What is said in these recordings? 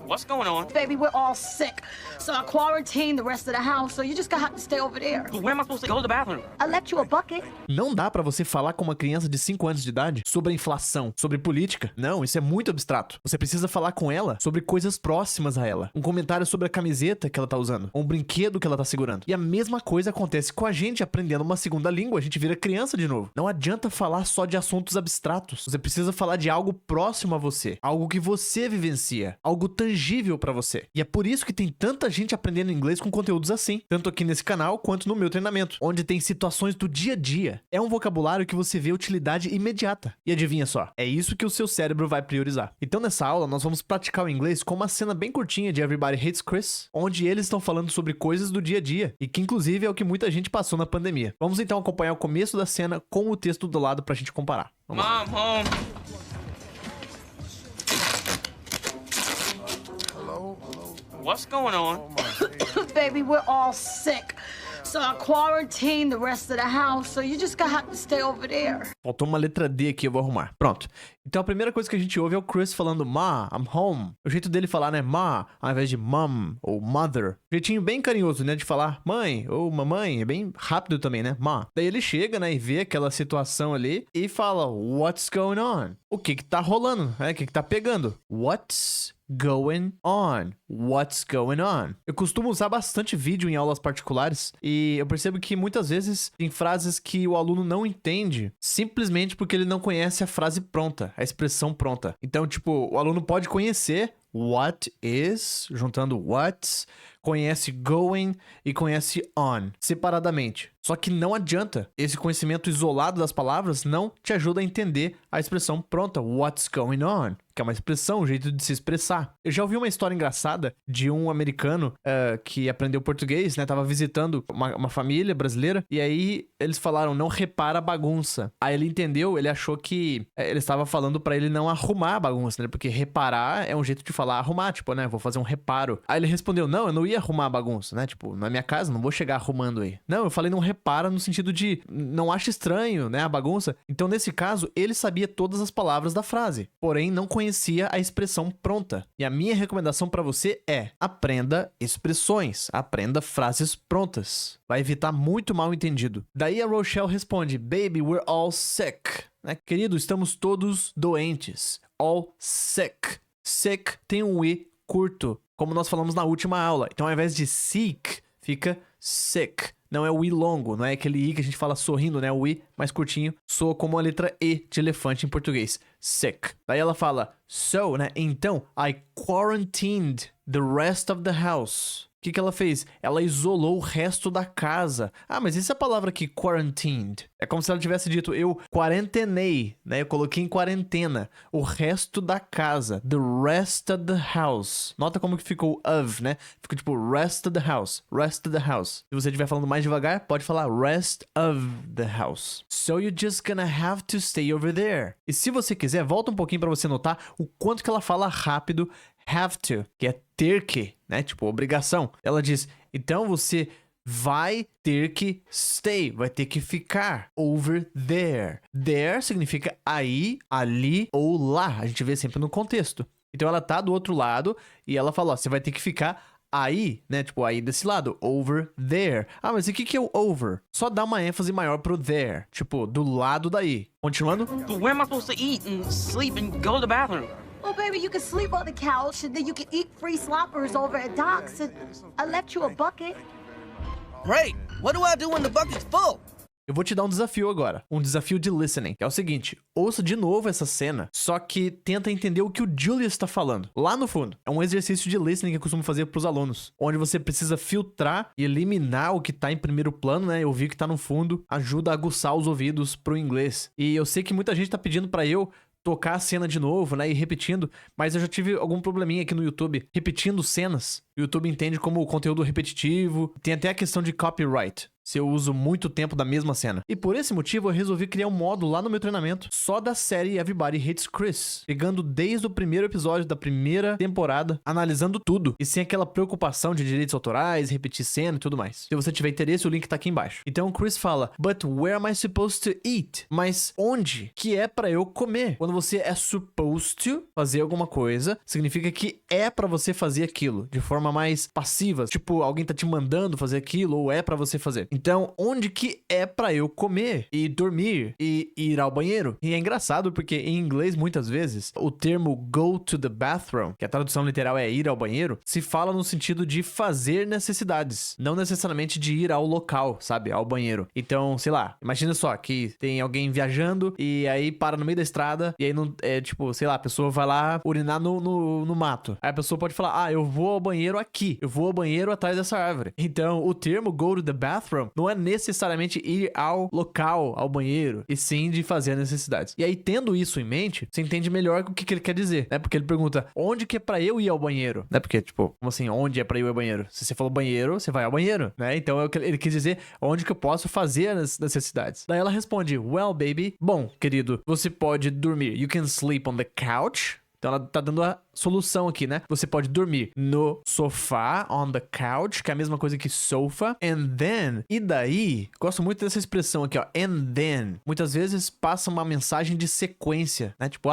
What's going on? Baby, we're all sick. So I quarantined the rest of the house, so you just gonna have to stay over there. But where am I supposed to go to the bathroom? I left you a bucket. Não dá pra você falar com uma criança de 5 anos de idade sobre a inflação, sobre política. Não, isso é muito abstrato. Você precisa falar com ela sobre coisas próximas a ela. Um comentário sobre a camiseta que ela tá usando, ou um brinquedo que ela tá segurando. E a mesma coisa acontece com a gente aprendendo uma segunda língua, a gente vira criança de novo. Não adianta falar só de assuntos abstratos. Você precisa falar de algo próximo a você, algo que você vivencia, algo tangível pra você. E é por isso que tem tanta gente aprendendo inglês com conteúdos assim, tanto aqui nesse canal quanto no meu treinamento, onde tem situações do dia a dia. É um vocabulário que você vê utilidade imediata. E adivinha só, é isso que o seu cérebro vai priorizar. Então nessa aula nós vamos praticar o inglês com uma cena bem curtinha de Everybody Hates Chris, onde eles estão falando sobre coisas do dia a dia, e que inclusive é o que muita gente passou na pandemia. Vamos então acompanhar o começo da cena com o texto do lado pra gente comparar. Vamos lá. Mom, home. What's going on? Baby, we're all sick. So I quarantined the rest of the house, so you just gonna have to stay over there. Faltou uma letra D aqui, eu vou arrumar. Pronto. Então a primeira coisa que a gente ouve é o Chris falando Ma, I'm home. O jeito dele falar, né, Ma, ao invés de mom ou mother. Jeitinho bem carinhoso, né, de falar mãe ou mamãe. É bem rápido também, né, Ma. Daí ele chega, né, e vê aquela situação ali e fala, what's going on? O que tá rolando? O que tá pegando? What's going on? What's going on? Eu costumo usar bastante vídeo em aulas particulares e eu percebo que muitas vezes tem frases que o aluno não entende simplesmente porque ele não conhece a frase pronta, a expressão pronta. Então, tipo, o aluno pode conhecer what is, juntando what's, conhece going e conhece on, separadamente. Só que não adianta. Esse conhecimento isolado das palavras não te ajuda a entender a expressão pronta, what's going on, que é uma expressão, um jeito de se expressar. Eu já ouvi uma história engraçada de um americano que aprendeu português, né? Tava visitando uma família brasileira e aí eles falaram, não repara a bagunça. Aí ele entendeu, ele achou que ele estava falando pra ele não arrumar a bagunça, né? Porque reparar é um jeito de falar arrumar, tipo, né? Vou fazer um reparo. Aí ele respondeu, não, eu não ia arrumar a bagunça, né? Tipo, na minha casa, não vou chegar arrumando aí. Não, eu falei não repara no sentido de não acha estranho, né? A bagunça. Então, nesse caso, ele sabia todas as palavras da frase, porém não conhecia a expressão pronta. E a minha recomendação pra você é aprenda expressões, aprenda frases prontas. Vai evitar muito mal entendido. Daí a Rochelle responde, baby, we're all sick. Né? Querido, estamos todos doentes. All sick. Sick tem um E curto, como nós falamos na última aula. Então, ao invés de sick, fica sick. Não é o I longo, não é aquele I que a gente fala sorrindo, né? O I mais curtinho soa como a letra E de elefante em português. Sick. Daí ela fala, so, né? Então, I quarantined the rest of the house. O que ela fez? Ela isolou o resto da casa. Ah, mas essa palavra aqui, quarantined, é como se ela tivesse dito, eu quarentenei, né? Eu coloquei em quarentena o resto da casa. The rest of the house. Nota como que ficou of, né? Fica tipo rest of the house. Rest of the house. Se você estiver falando mais devagar, pode falar rest of the house. So you're just gonna have to stay over there. E se você quiser, volta um pouquinho pra você notar o quanto que ela fala rápido have to, que é ter que, né? Tipo, obrigação. Ela diz, então você vai ter que stay, vai ter que ficar over there. There significa aí, ali ou lá. A gente vê sempre no contexto. Então ela tá do outro lado e ela fala, ó, você vai ter que ficar aí, né? Tipo, aí desse lado. Over there. Ah, mas o que é o over? Só dá uma ênfase maior pro there. Tipo, do lado daí. Continuando. But where am I supposed to eat and sleep and go to the bathroom? Well, baby, you can sleep on the couch, and then you can eat free sloppers over at Doc's, and I left you a bucket. Great. What do I do when the bucket's full? Eu vou te dar um desafio agora. Um desafio de listening. Que é o seguinte. Ouça de novo essa cena, só que tenta entender o que o Julius tá falando. Lá no fundo. É um exercício de listening que eu costumo fazer pros alunos. Onde você precisa filtrar e eliminar o que tá em primeiro plano, né? Ouvir o que tá no fundo. Ajuda a aguçar os ouvidos pro inglês. E eu sei que muita gente tá pedindo pra eu tocar a cena de novo, né, e repetindo, mas eu já tive algum probleminha aqui no YouTube, repetindo cenas. O YouTube entende como conteúdo repetitivo, tem até a questão de copyright. se eu uso muito tempo da mesma cena. E por esse motivo eu resolvi criar um módulo lá no meu treinamento só da série Everybody Hates Chris, pegando desde o primeiro episódio da primeira temporada, analisando tudo e sem aquela preocupação de direitos autorais, repetir cena e tudo mais. Se você tiver interesse, o link tá aqui embaixo. Então o Chris fala: But where am I supposed to eat? Mas onde que é pra eu comer? Quando você é supposed to fazer alguma coisa, significa que é pra você fazer aquilo de forma mais passiva, tipo alguém tá te mandando fazer aquilo ou é pra você fazer. Então, onde que é pra eu comer e dormir e ir ao banheiro? E é engraçado porque em inglês muitas vezes o termo go to the bathroom, que a tradução literal é ir ao banheiro, se fala no sentido de fazer necessidades, não necessariamente de ir ao local, sabe, ao banheiro. Então, sei lá, imagina só que tem alguém viajando e aí para no meio da estrada e aí não é tipo, sei lá, a pessoa vai lá urinar no mato. Aí a pessoa pode falar: eu vou ao banheiro aqui, eu vou ao banheiro atrás dessa árvore. Então, o termo go to the bathroom não é necessariamente ir ao local, ao banheiro, e sim de fazer necessidades. E aí, tendo isso em mente, você entende melhor o que ele quer dizer, né? Porque ele pergunta: onde que é pra eu ir ao banheiro? Né? Porque, tipo, como assim, onde é pra eu ir ao banheiro? Se você falou banheiro, você vai ao banheiro, né? Então, ele quis dizer onde que eu posso fazer as necessidades. Daí ela responde: well, baby, bom, querido, você pode dormir. You can sleep on the couch. Então ela tá dando a solução aqui, né? Você pode dormir no sofá, on the couch, que é a mesma coisa que sofa, and then, e daí, gosto muito dessa expressão aqui, ó, and then. Muitas vezes passa uma mensagem de sequência, né? Tipo,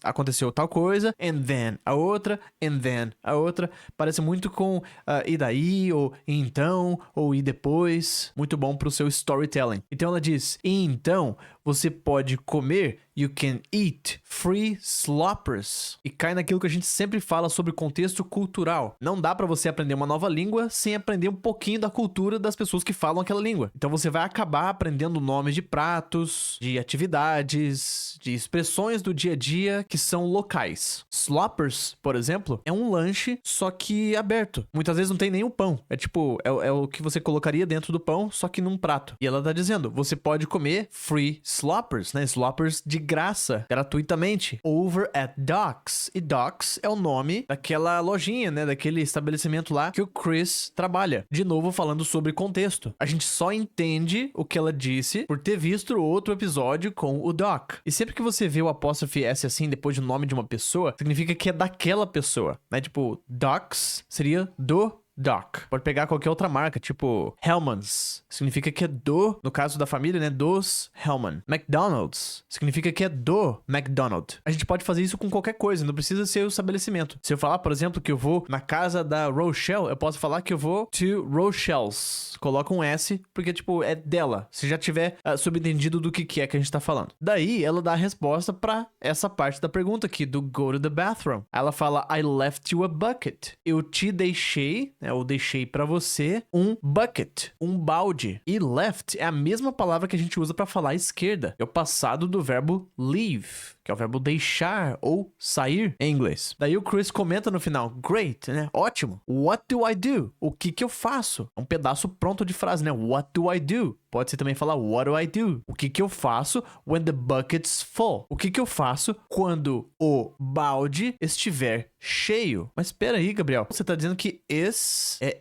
aconteceu tal coisa, and then a outra, and then a outra. Parece muito com e daí, ou então, ou e depois. Muito bom pro seu storytelling. Então ela diz: e então, você pode comer, you can eat free sloppers. E cai naquilo que a gente sempre fala sobre contexto cultural. Não dá pra você aprender uma nova língua sem aprender um pouquinho da cultura das pessoas que falam aquela língua. Então você vai acabar aprendendo nomes de pratos, de atividades, de expressões do dia a dia que são locais. Sloppers, por exemplo, é um lanche, só que aberto. Muitas vezes não tem nenhum pão. É tipo, é o que você colocaria dentro do pão, só que num prato. E ela tá dizendo: você pode comer free sloppers, né? Sloppers de graça, gratuitamente, over at Doc's. E Doc's é o nome daquela lojinha, né? Daquele estabelecimento lá que o Chris trabalha. De novo, falando sobre contexto. A gente só entende o que ela disse por ter visto outro episódio com o Doc. E sempre que você vê o apóstrofe S assim depois do nome de uma pessoa, significa que é daquela pessoa, né? Tipo, Doc's seria do Doc. Pode pegar qualquer outra marca, tipo Hellmann's, significa que é do, no caso da família, né, dos Hellmann. McDonald's significa que é do McDonald. A gente pode fazer isso com qualquer coisa, não precisa ser o estabelecimento. Se eu falar, por exemplo, que eu vou na casa da Rochelle, eu posso falar que eu vou to Rochelle's. Coloca um S, porque, tipo, é dela. Se já tiver subentendido do que é que a gente tá falando. Daí, ela dá a resposta pra essa parte da pergunta aqui, do go to the bathroom. Ela fala: I left you a bucket. Eu te deixei, eu deixei pra você um bucket, um balde. E left é a mesma palavra que a gente usa pra falar esquerda. É o passado do verbo leave, que é o verbo deixar ou sair em inglês. Daí o Chris comenta no final: great, né? Ótimo. What do I do? O que eu faço? É um pedaço pronto de frase, né? What do I do? Pode ser também falar what do I do? O que eu faço when the bucket's full? O que eu faço quando o balde estiver cheio? Mas espera aí, Gabriel. Você tá dizendo que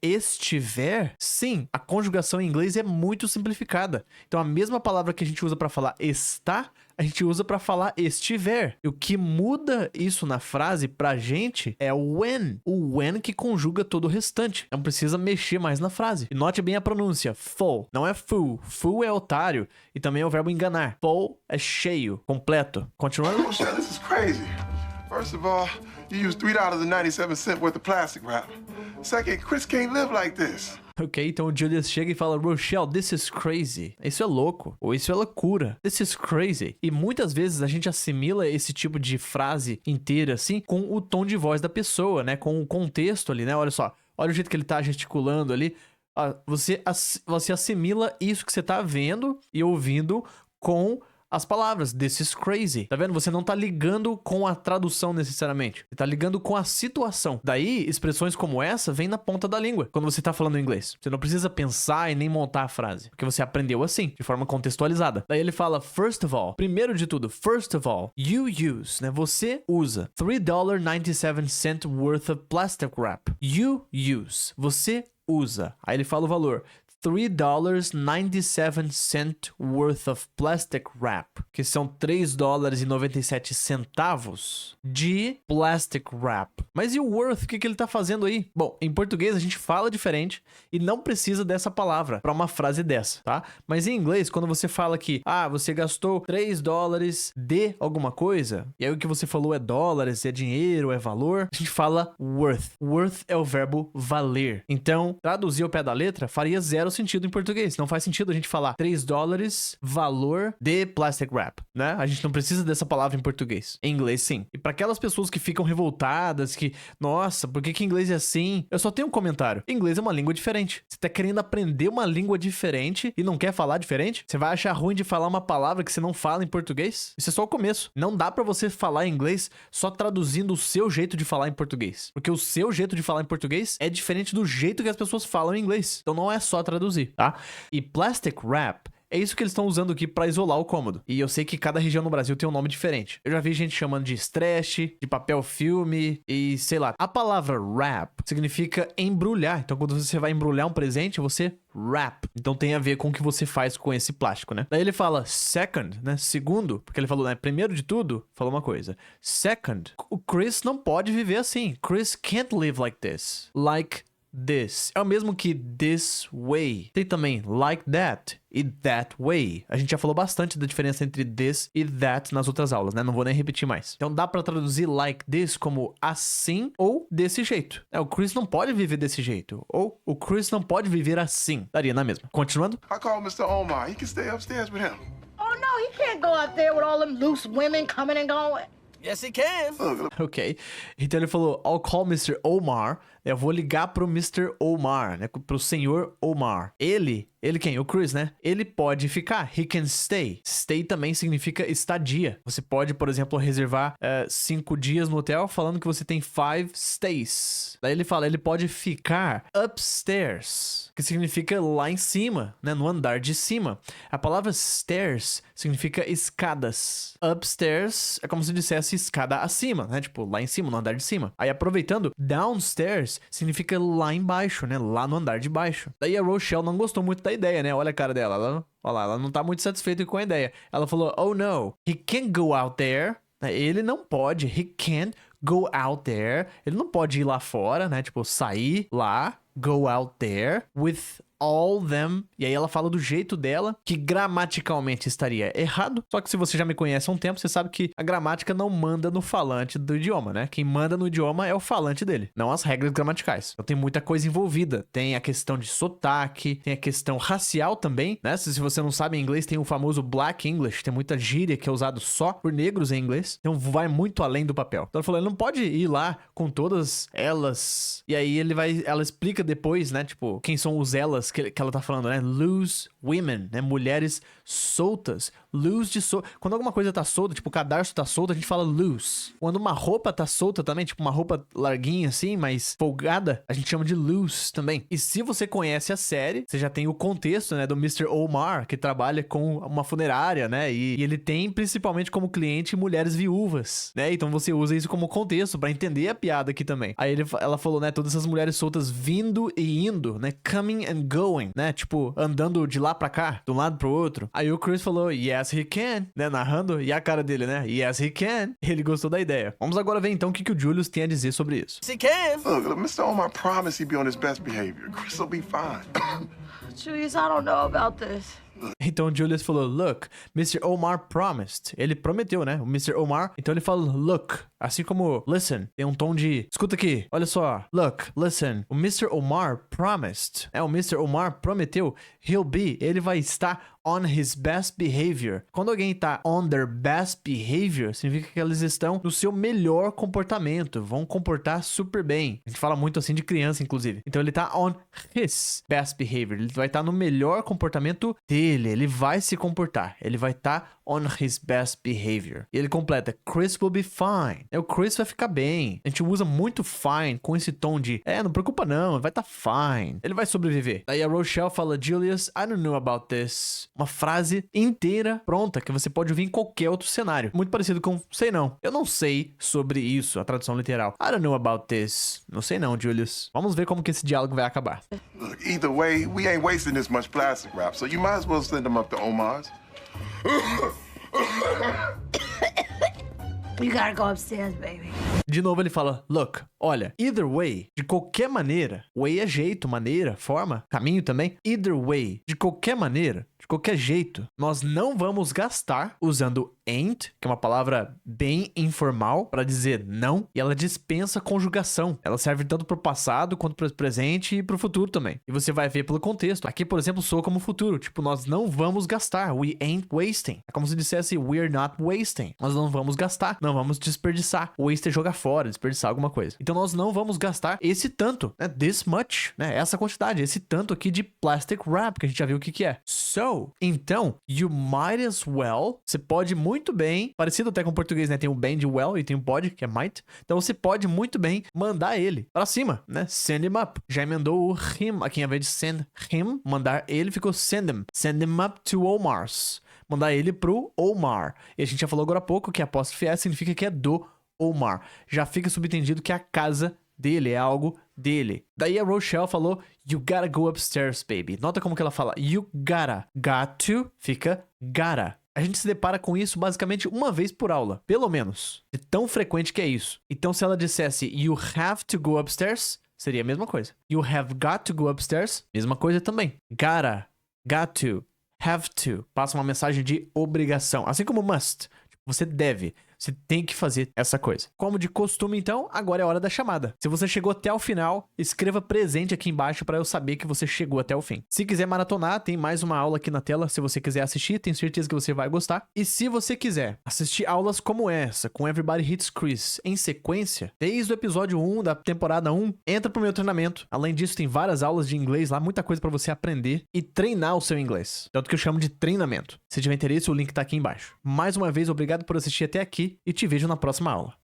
estiver? Sim, a conjugação em inglês é muito simplificada. Então a mesma palavra que a gente usa para falar está, a gente usa para falar estiver. E o que muda isso na frase pra gente é o when. O when que conjuga todo o restante. Não precisa mexer mais na frase. E note bem a pronúncia: full. Não é full. Full é otário. E também é o verbo enganar. Full é cheio, completo. Continuando. Rochelle, this is crazy. First of all, you used $3.97 worth of plastic wrap. Second, Chris can't live like this. Ok, então o Julius chega e fala: Rochelle, this is crazy. Isso é louco. Ou isso é loucura. This is crazy. E muitas vezes a gente assimila esse tipo de frase inteira, assim, com o tom de voz da pessoa, né? Com o contexto ali, né? Olha só. Olha o jeito que ele tá gesticulando ali. Você assimila isso que você tá vendo e ouvindo com as palavras. This is crazy. Tá vendo? Você não tá ligando com a tradução necessariamente. Você tá ligando com a situação. Daí, expressões como essa vêm na ponta da língua quando você tá falando inglês. Você não precisa pensar e nem montar a frase, porque você aprendeu assim, de forma contextualizada. Daí ele fala: first of all, primeiro de tudo, first of all, you use, né? Você usa $3.97 worth of plastic wrap. You use. Você usa. Aí ele fala o valor: $3.97 worth of plastic wrap, que são $3.97 de plastic wrap. Mas e o worth? O que ele tá fazendo aí? Bom, em português a gente fala diferente e não precisa dessa palavra para uma frase dessa, tá? Mas em inglês, quando você fala que, você gastou $3 de alguma coisa, e aí o que você falou é dólares, é dinheiro, é valor, a gente fala worth. Worth é o verbo valer. Então, traduzir ao pé da letra faria zero sentido em português. Não faz sentido a gente falar $3 valor de plastic wrap, né? A gente não precisa dessa palavra em português. Em inglês, sim. E para aquelas pessoas que ficam revoltadas, que, nossa, por que inglês é assim? Eu só tenho um comentário. Inglês é uma língua diferente. Você tá querendo aprender uma língua diferente e não quer falar diferente? Você vai achar ruim de falar uma palavra que você não fala em português? Isso é só o começo. Não dá pra você falar inglês só traduzindo o seu jeito de falar em português. Porque o seu jeito de falar em português é diferente do jeito que as pessoas falam em inglês. Então não é só traduzir, tá? E plastic wrap é isso que eles estão usando aqui pra isolar o cômodo. E eu sei que cada região no Brasil tem um nome diferente. Eu já vi gente chamando de stretch, de papel filme e sei lá. A palavra wrap significa embrulhar. Então quando você vai embrulhar um presente, você wrap. Então tem a ver com o que você faz com esse plástico, né? Daí ele fala second, né? Segundo, porque ele falou, né? Primeiro de tudo, falou uma coisa. Second, o Chris não pode viver assim. Chris can't live like this. Like this. É o mesmo que this way. Tem também like that e that way. A gente já falou bastante da diferença entre this e that nas outras aulas, né? Não vou nem repetir mais. Então dá pra traduzir like this como assim ou desse jeito. O Chris não pode viver desse jeito. Ou o Chris não pode viver assim. Daria na mesma. Continuando. I call Mr. Omar. He can stay upstairs with him. Oh, no, he can't go out there with all them loose women coming and going. Yes, he can. Ok. Então ele falou, I'll call Mr. Omar. Eu vou ligar pro Mr. Omar, né? Pro senhor Omar. Ele quem? O Chris, né? Ele pode ficar. He can stay. Stay também significa estadia. Você pode, por exemplo, reservar 5 dias no hotel falando que você tem 5 stays. Daí ele fala, ele pode ficar upstairs, que significa lá em cima, né? No andar de cima. A palavra stairs significa escadas. Upstairs é como se dissesse escada acima, né? Tipo, lá em cima, no andar de cima. Aí aproveitando, downstairs significa lá embaixo, né? Lá no andar de baixo. Daí a Rochelle não gostou muito da ideia, né? Olha a cara dela. Ela não tá muito satisfeita com a ideia. Ela falou, oh no, he can't go out there. Ele não pode, he can't go out there. Ele não pode ir lá fora, né? Tipo, sair lá, go out there with all them. E aí ela fala do jeito dela, que gramaticalmente estaria errado. Só que se você já me conhece há um tempo, você sabe que a gramática não manda no falante do idioma, né? Quem manda no idioma é o falante dele, não as regras gramaticais. Então tem muita coisa envolvida. Tem a questão de sotaque, tem a questão racial também, né? Se você não sabe em inglês, tem o famoso Black English. Tem muita gíria que é usado só por negros em inglês. Então vai muito além do papel. Então ela falou, ele não pode ir lá com todas elas. E aí ela explica depois, né? Tipo, quem são os elas que ela tá falando, né? Loose women, né? Mulheres soltas. Loose de solto. Quando alguma coisa tá solta, tipo o cadarço tá solto, a gente fala loose. Quando uma roupa tá solta também, tipo uma roupa larguinha assim, mas folgada, a gente chama de loose também. E se você conhece a série, você já tem o contexto, né? Do Mr. Omar, que trabalha com uma funerária, né? E ele tem principalmente como cliente mulheres viúvas, né? Então você usa isso como contexto pra entender a piada aqui também. Aí ela falou, né? Todas essas mulheres soltas vindo e indo, né? Coming and going, né? Tipo, andando de lá pra cá, de um lado pro outro. Aí o Chris falou, yes, he can, né? Narrando, e a cara dele, né? Yes, he can. Ele gostou da ideia. Vamos agora ver então o que o Julius tem a dizer sobre isso. Yes, he can. Look, Mr. Omar promised he'd be on his best behavior. Chris will be fine. Julius, I don't know about this. Então o Julius falou, look, Mr. Omar promised. Ele prometeu, né? O Mr. Omar. Então ele fala, look. Assim como listen. Tem um tom de, escuta aqui. Olha só. Look, listen. O Mr. Omar promised. O Mr. Omar prometeu. Ele vai estar on his best behavior. Quando alguém tá on their best behavior, significa que eles estão no seu melhor comportamento. Vão comportar super bem. A gente fala muito assim de criança, inclusive. Então ele tá on his best behavior. Ele vai estar no melhor comportamento dele. ele vai se comportar, ele vai estar on his best behavior. E ele completa, Chris will be fine. O Chris vai ficar bem. A gente usa muito fine com esse tom de, não preocupa não, vai estar fine. Ele vai sobreviver. Daí a Rochelle fala, Julius, I don't know about this. Uma frase inteira pronta que você pode ouvir em qualquer outro cenário. Muito parecido com, sei não. Eu não sei sobre isso, a tradução literal. I don't know about this. Não sei não, Julius. Vamos ver como que esse diálogo vai acabar. Look, either way, we ain't wasting this much plastic wrap, so you might as well send them up to Omar's. You gotta go upstairs, baby. De novo ele fala, look, olha, either way, de qualquer maneira, way é jeito, maneira, forma, caminho também, either way, de qualquer maneira, de qualquer jeito, nós não vamos gastar usando ain't, que é uma palavra bem informal para dizer não, e ela dispensa conjugação. Ela serve tanto pro passado quanto pro presente e pro futuro também. E você vai ver pelo contexto. Aqui, por exemplo, soa como futuro, tipo, nós não vamos gastar, we ain't wasting. É como se dissesse we're not wasting. Nós não vamos gastar, não vamos desperdiçar. Waste é jogar fora, desperdiçar alguma coisa. Então nós não vamos gastar esse tanto, né? This much, né? Essa quantidade, esse tanto aqui de plastic wrap, que a gente já viu o que é. So, então, you might as well, você pode muito bem, parecido até com o português, né? Tem o bem de well e tem o pode, que é might. Então você pode muito bem mandar ele pra cima, né? Send him up. Já emendou o him aqui, ao invés de send him, mandar ele, ficou send him. Send him up to Omar's. Mandar ele pro Omar. E a gente já falou agora há pouco que a apóstrofe S significa que é do Omar. Já fica subentendido que a casa dele é algo dele. Daí a Rochelle falou, you gotta go upstairs, baby. Nota como que ela fala, you gotta. Got to fica gotta. A gente se depara com isso basicamente uma vez por aula, pelo menos. De tão frequente que é isso. Então se ela dissesse, you have to go upstairs, seria a mesma coisa. You have got to go upstairs, mesma coisa também. Gotta, got to, have to. Passa uma mensagem de obrigação. Assim como must. Você deve. Você tem que fazer essa coisa. Como de costume, então, agora é a hora da chamada. Se você chegou até o final, escreva presente aqui embaixo para eu saber que você chegou até o fim. Se quiser maratonar, tem mais uma aula aqui na tela. Se você quiser assistir, tenho certeza que você vai gostar. E se você quiser assistir aulas como essa, com Everybody Hits Chris, em sequência, desde o episódio 1 da temporada 1, entra pro meu treinamento. Além disso, tem várias aulas de inglês lá, muita coisa para você aprender e treinar o seu inglês. Tanto que eu chamo de treinamento. Se tiver interesse, o link tá aqui embaixo. Mais uma vez, obrigado por assistir até aqui e te vejo na próxima aula.